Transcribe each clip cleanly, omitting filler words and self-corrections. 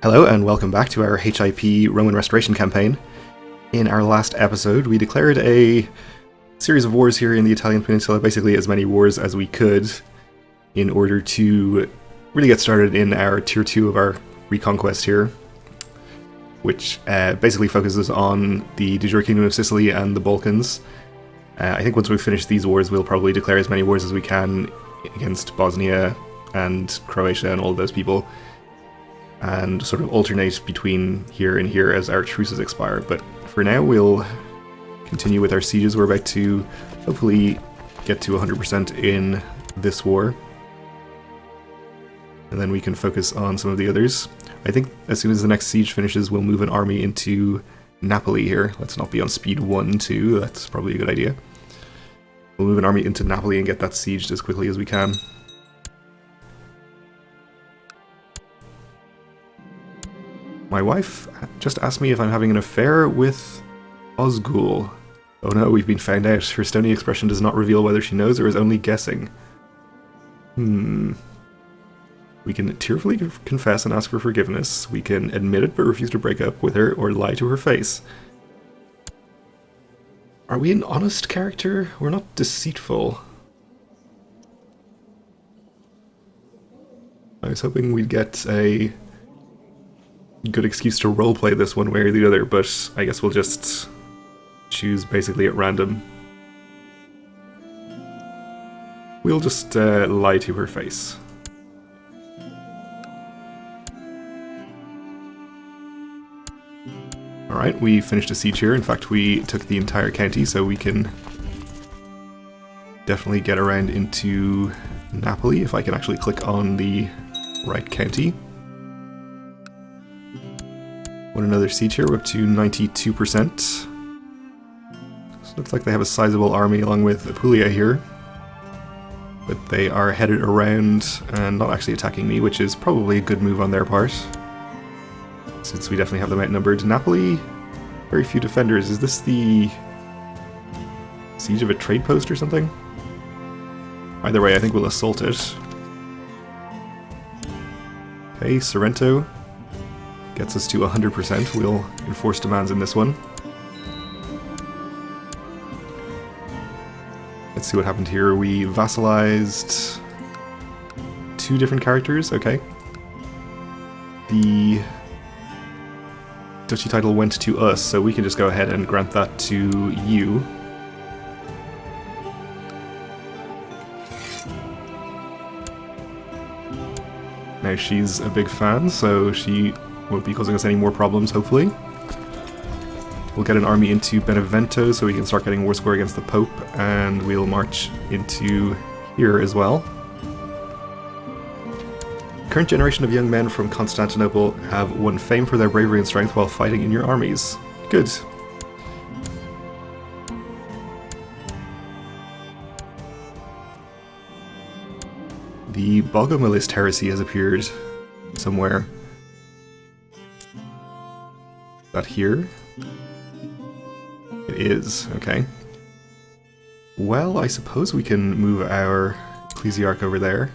Hello and welcome back to our HIP Roman Restoration campaign. In our last episode, we declared a series of wars here in the Italian peninsula, basically as many wars as we could, in order to really get started in our tier 2 of our reconquest here, which basically focuses on the de jure Kingdom of Sicily and the Balkans. I think once we finish these wars, we'll probably declare as many wars as we can against Bosnia and Croatia and all those people, and sort of alternate between here and here as our truces expire. But for now, we'll continue with our sieges. We're about to hopefully get to 100% in this war, and then we can focus on some of the others. I think as soon as the next siege finishes, we'll move an army into Napoli here. Let's not be on speed 1, 2, that's probably a good idea. We'll move an army into Napoli and get that sieged as quickly as we can. My wife just asked me if I'm having an affair with Osgul. Oh no, we've been found out. Her stony expression does not reveal whether she knows or is only guessing. We can tearfully confess and ask for forgiveness. We can admit it but refuse to break up with her or lie to her face. Are we an honest character? We're not deceitful. I was hoping we'd get a good excuse to roleplay this one way or the other, but I guess we'll just choose basically at random. We'll just lie to her face. Alright, we finished a siege here. In fact, we took the entire county, so we can definitely get around into Napoli if I can actually click on the right county. Want another siege here? We're up to 92%. So looks like they have a sizable army along with Apulia here. But they are headed around and not actually attacking me, which is probably a good move on their part, since we definitely have them outnumbered. Napoli, very few defenders. Is this the siege of a trade post or something? Either way, I think we'll assault it. Okay, Sorrento gets us to 100%. We'll enforce demands in this one. Let's see what happened here. We vassalized 2 different characters. Okay. The duchy title went to us, so we can just go ahead and grant that to you. Now she's a big fan, so she won't be causing us any more problems, hopefully. We'll get an army into Benevento so we can start getting war score against the Pope, and we'll march into here as well. Current generation of young men from Constantinople have won fame for their bravery and strength while fighting in your armies. Good. The Bogomilist heresy has appeared somewhere. Is that here? It is, okay. Well, I suppose we can move our ecclesiarch over there.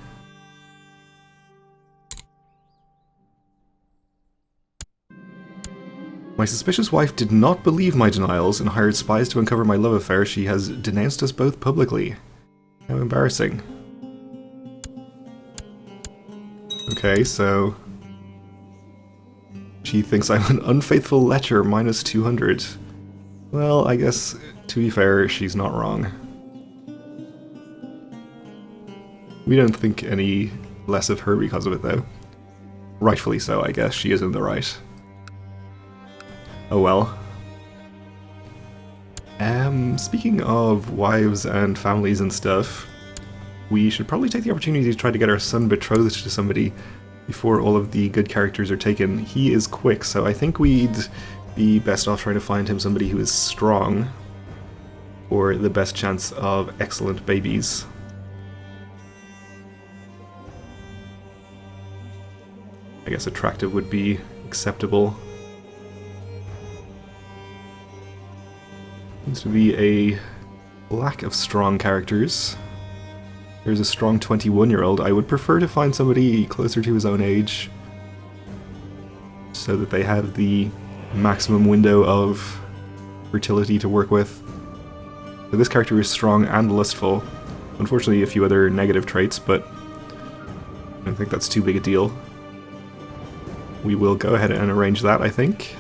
My suspicious wife did not believe my denials and hired spies to uncover my love affair. She has denounced us both publicly. How embarrassing. Okay, so she thinks I'm an unfaithful lecher, minus 200. Well, I guess, to be fair, she's not wrong. We don't think any less of her because of it, though. Rightfully so, I guess. She is in the right. Oh well. Speaking of wives and families and stuff, we should probably take the opportunity to try to get our son betrothed to somebody before all of the good characters are taken. He is quick, so I think we'd be best off trying to find him somebody who is strong for the best chance of excellent babies. I guess attractive would be acceptable. Seems to be a lack of strong characters. There's a strong 21-year-old. I would prefer to find somebody closer to his own age. so that they have the maximum window of fertility to work with. So this character is strong and lustful. Unfortunately, a few other negative traits, but I don't think that's too big a deal. We will go ahead and arrange that, I think.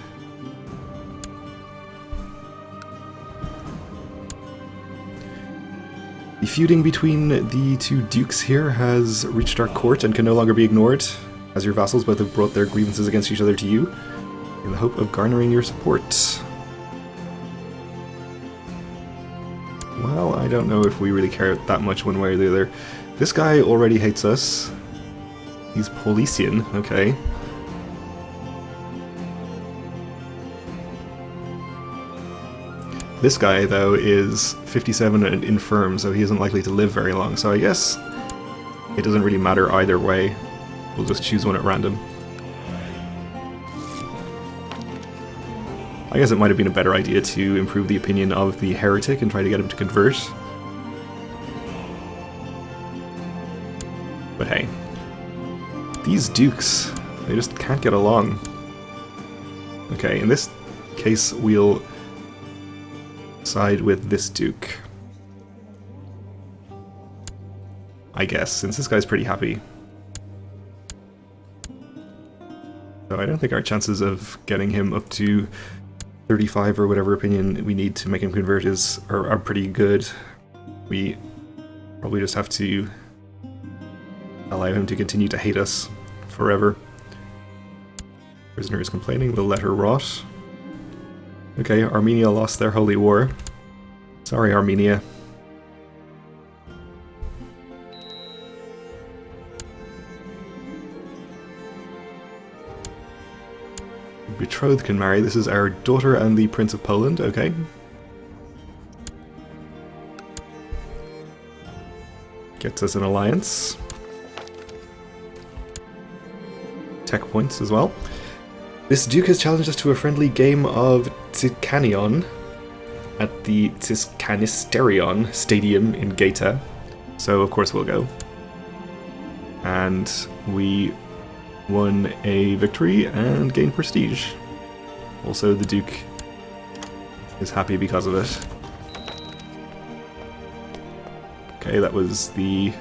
The feuding between the two dukes here has reached our court and can no longer be ignored, as your vassals both have brought their grievances against each other to you, in the hope of garnering your support. Well, I don't know if we really care that much one way or the other. This guy already hates us. He's Paulician, okay. This guy, though, is 57 and infirm, so he isn't likely to live very long, so I guess it doesn't really matter either way. We'll just choose one at random. I guess it might have been a better idea to improve the opinion of the heretic and try to get him to convert. But hey. These dukes, they just can't get along. Okay, in this case we'll side with this duke. I guess, since this guy's pretty happy. So I don't think our chances of getting him up to 35 or whatever opinion we need to make him convert are pretty good. We probably just have to allow him to continue to hate us forever. Prisoner is complaining, we'll let her rot. Okay, Armenia lost their holy war. Sorry, Armenia. Betrothed can marry. This is our daughter and the Prince of Poland, okay. Gets us an alliance. Tech points as well. This duke has challenged us to a friendly game of Tsikanion at the Tsiskanisterion Stadium in Gaeta. So of course we'll go. And we won a victory and gained prestige. Also, the Duke is happy because of it. Okay, that was the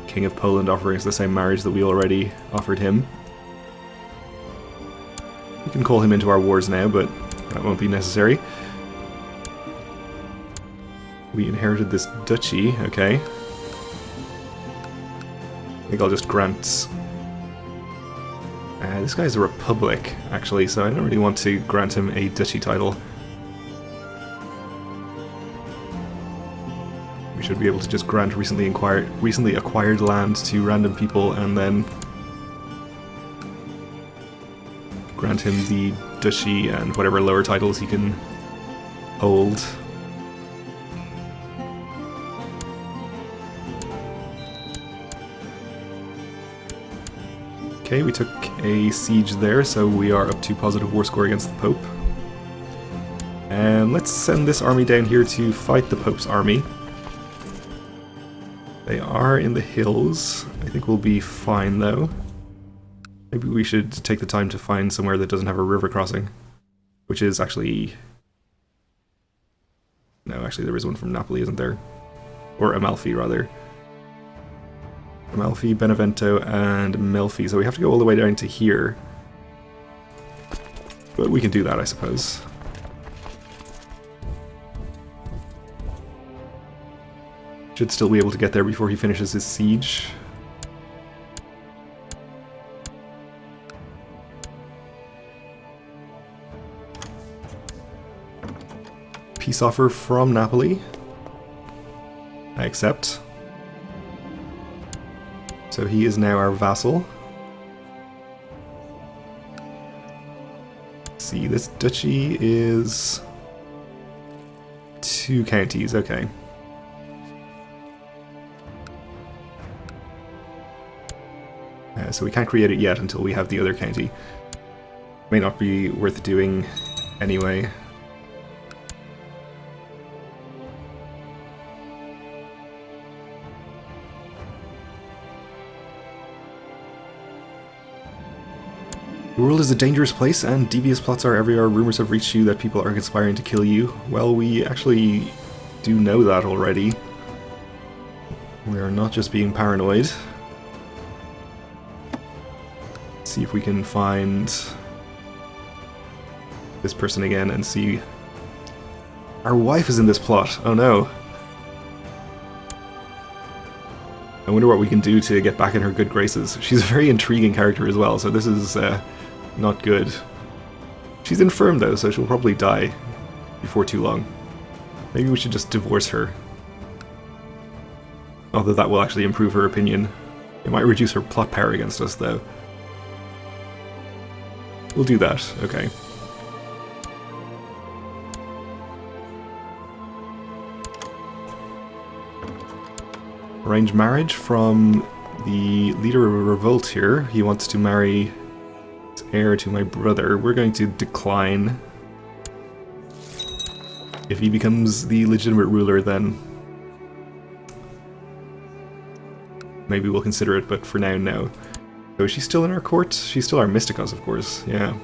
King of Poland offering us the same marriage that we already offered him. We can call him into our wars now, but that won't be necessary. We inherited this duchy, okay. I think I'll just grant... this guy's a republic, actually, so I don't really want to grant him a duchy title. We should be able to just grant recently acquired land to random people and then grant him the duchy and whatever lower titles he can hold. Okay, we took a siege there, so we are up to positive war score against the Pope. And let's send this army down here to fight the Pope's army. They are in the hills. I think we'll be fine, though. Maybe we should take the time to find somewhere that doesn't have a river crossing. Which is actually... No, actually there is one from Napoli, isn't there? Or Amalfi, rather. Amalfi, Benevento, and Melfi, so we have to go all the way down to here. But we can do that, I suppose. Should still be able to get there before he finishes his siege. Peace offer from Napoli. I accept. So he is now our vassal. See, this duchy is 2 counties, okay. So we can't create it yet until we have the other county. May not be worth doing anyway. The world is a dangerous place, and devious plots are everywhere. Rumors have reached you that people are conspiring to kill you. Well, we actually do know that already. We are not just being paranoid. Let's see if we can find this person again and see... Our wife is in this plot! Oh no! I wonder what we can do to get back in her good graces. She's a very intriguing character as well, so this is not good. She's infirm though, so she'll probably die before too long. Maybe we should just divorce her. Although that will actually improve her opinion. It might reduce her plot power against us though. We'll do that, okay. Arrange marriage from the leader of a revolt here. He wants to marry his heir to my brother. We're going to decline. If he becomes the legitimate ruler, then maybe we'll consider it, but for now, no. So is she still in our court? She's still our Mysticos, of course, yeah.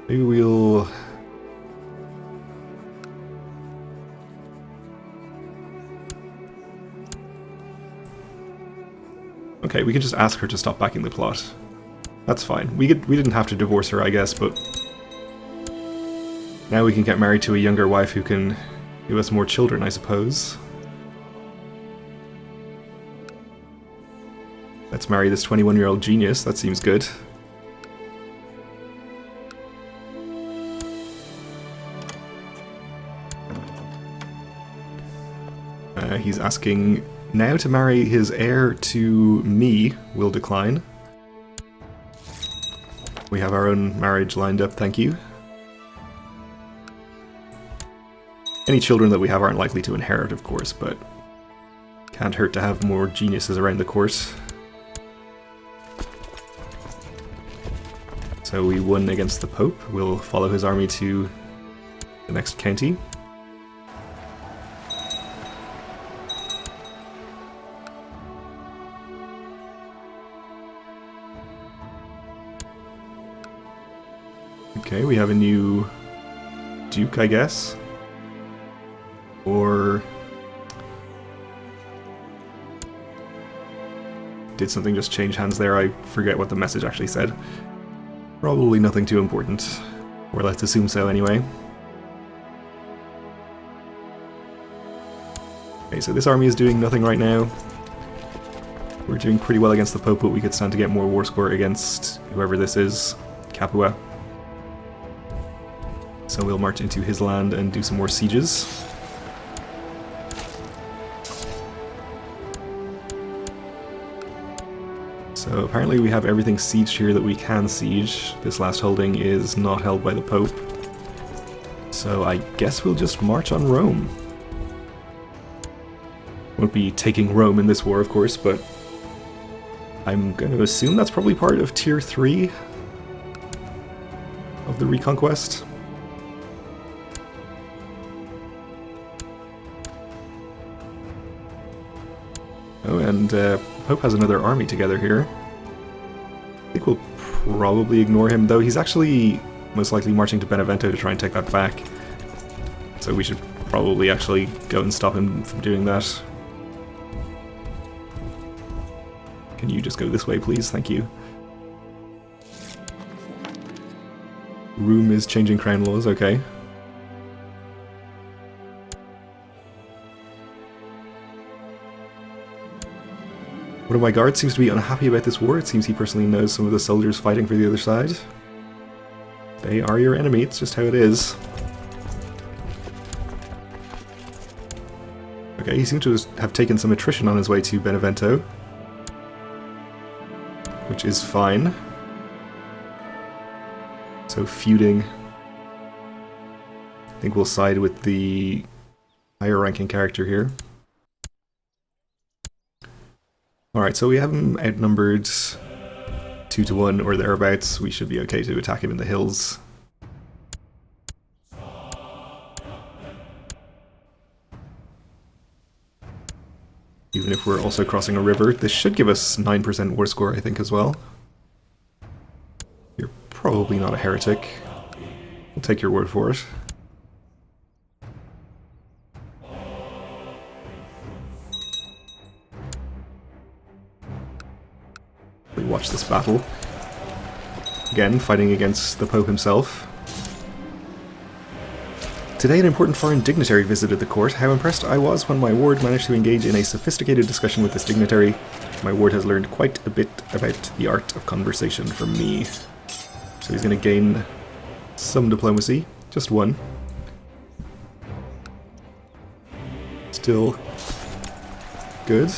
Maybe we'll... Okay, we can just ask her to stop backing the plot. That's fine. We didn't have to divorce her, I guess, but... Now we can get married to a younger wife who can give us more children, I suppose. Let's marry this 21-year-old genius, that seems good. He's asking now to marry his heir to me. We'll decline. We have our own marriage lined up, thank you. Any children that we have aren't likely to inherit, of course, but can't hurt to have more geniuses around the court. So we won against the Pope. We'll follow his army to the next county. Okay, we have a new duke, I guess. Or... did something just change hands there? I forget what the message actually said. Probably nothing too important. Or let's assume so anyway. Okay, so this army is doing nothing right now. We're doing pretty well against the Pope, but we could stand to get more war score against whoever this is. Capua. So we'll march into his land and do some more sieges. So apparently we have everything sieged here that we can siege. This last holding is not held by the Pope. So I guess we'll just march on Rome. Won't be taking Rome in this war, of course, but I'm going to assume that's probably part of Tier 3 of the Reconquest. Oh, and Pope has another army together here. I think we'll probably ignore him, though he's actually most likely marching to Benevento to try and take that back. So we should probably actually go and stop him from doing that. Can you just go this way, please? Thank you. Rome is changing crown laws, okay. One of my guards seems to be unhappy about this war. It seems he personally knows some of the soldiers fighting for the other side. They are your enemy, it's just how it is. Okay, he seems to have taken some attrition on his way to Benevento. Which is fine. So feuding. I think we'll side with the higher ranking character here. Alright, so we have him outnumbered 2-1 or thereabouts. We should be okay to attack him in the hills. Even if we're also crossing a river, this should give us 9% war score, I think, as well. You're probably not a heretic. I'll take your word for it. We watch this battle. Again, fighting against the Pope himself. Today an important foreign dignitary visited the court. How impressed I was when my ward managed to engage in a sophisticated discussion with this dignitary. My ward has learned quite a bit about the art of conversation from me. So he's going to gain some diplomacy. Just one. Still good.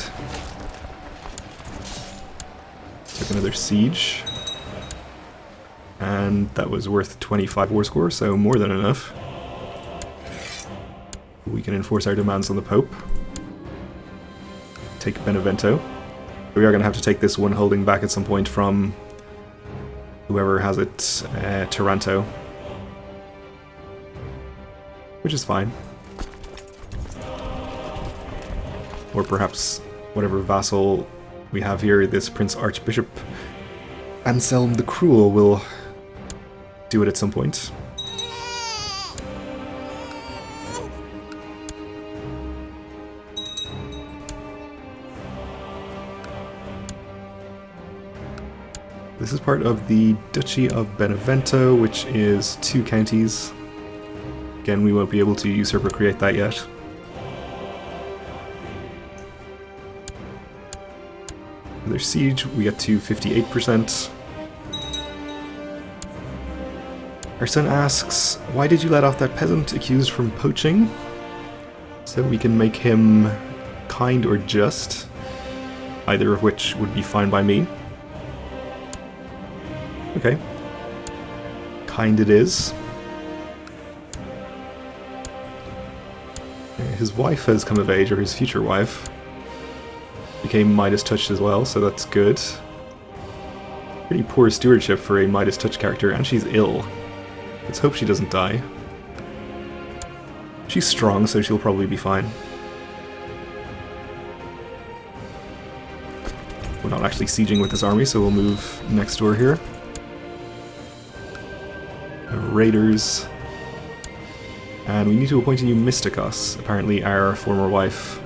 Took another siege. And that was worth 25 war score, so more than enough. We can enforce our demands on the Pope. Take Benevento. We are going to have to take this one holding back at some point from whoever has it, Taranto. Which is fine. Or perhaps whatever vassal we have here, this Prince Archbishop Anselm the Cruel, will do it at some point. This is part of the Duchy of Benevento, which is 2 counties. Again, we won't be able to usurp or create that yet. Another siege, we get to 58%. Our son asks, why did you let off that peasant accused from poaching? So we can make him kind or just, either of which would be fine by me. Okay. Kind it is. His wife has come of age, or his future wife. Became Midas touched as well, so that's good. Pretty poor stewardship for a Midas touch character, and she's ill. Let's hope she doesn't die. She's strong, so she'll probably be fine. We're not actually sieging with this army, so we'll move next door here. Raiders. And we need to appoint a new Mysticos. Apparently our former wife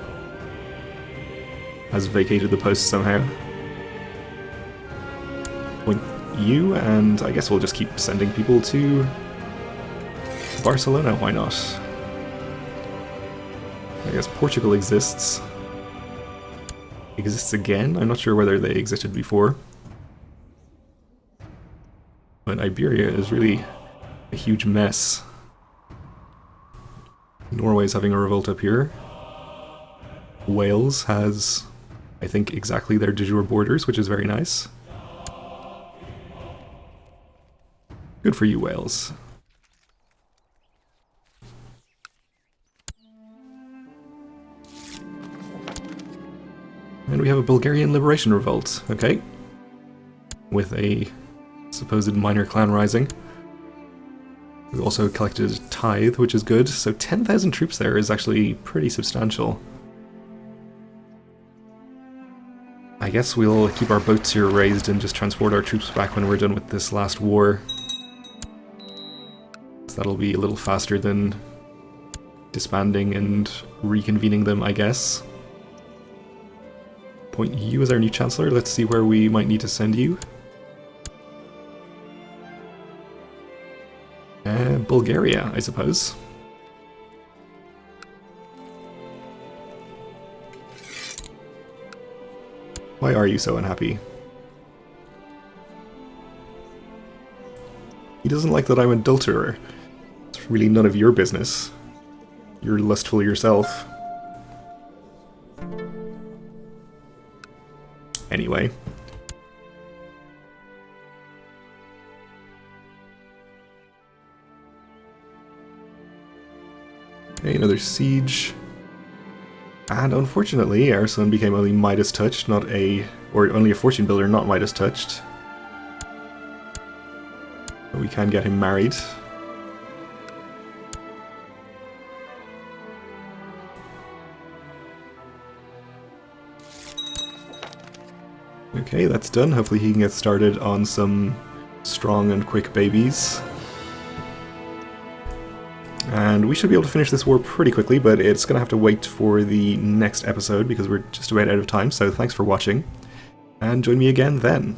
has vacated the post somehow. Appoint you, and I guess we'll just keep sending people to Barcelona, why not? I guess Portugal exists. Exists again? I'm not sure whether they existed before. But Iberia is really a huge mess. Norway's having a revolt up here. Wales has, I think, exactly their de jure borders, which is very nice. Good for you, Wales. And we have a Bulgarian Liberation Revolt, okay. With a supposed minor clan rising. We also collected a tithe, which is good, so 10,000 troops there is actually pretty substantial. I guess we'll keep our boats here raised and just transport our troops back when we're done with this last war. So that'll be a little faster than disbanding and reconvening them, I guess. Appoint you as our new Chancellor. Let's see where we might need to send you. Bulgaria, I suppose. Why are you so unhappy? He doesn't like that I'm an adulterer. It's really none of your business. You're lustful yourself. Anyway. Okay, another siege. And unfortunately, our son became only Midas touched, not a... or only a fortune builder, not Midas touched. But we can get him married. Okay, that's done. Hopefully he can get started on some strong and quick babies. And we should be able to finish this war pretty quickly, but it's going to have to wait for the next episode because we're just about out of time, so thanks for watching, and join me again then.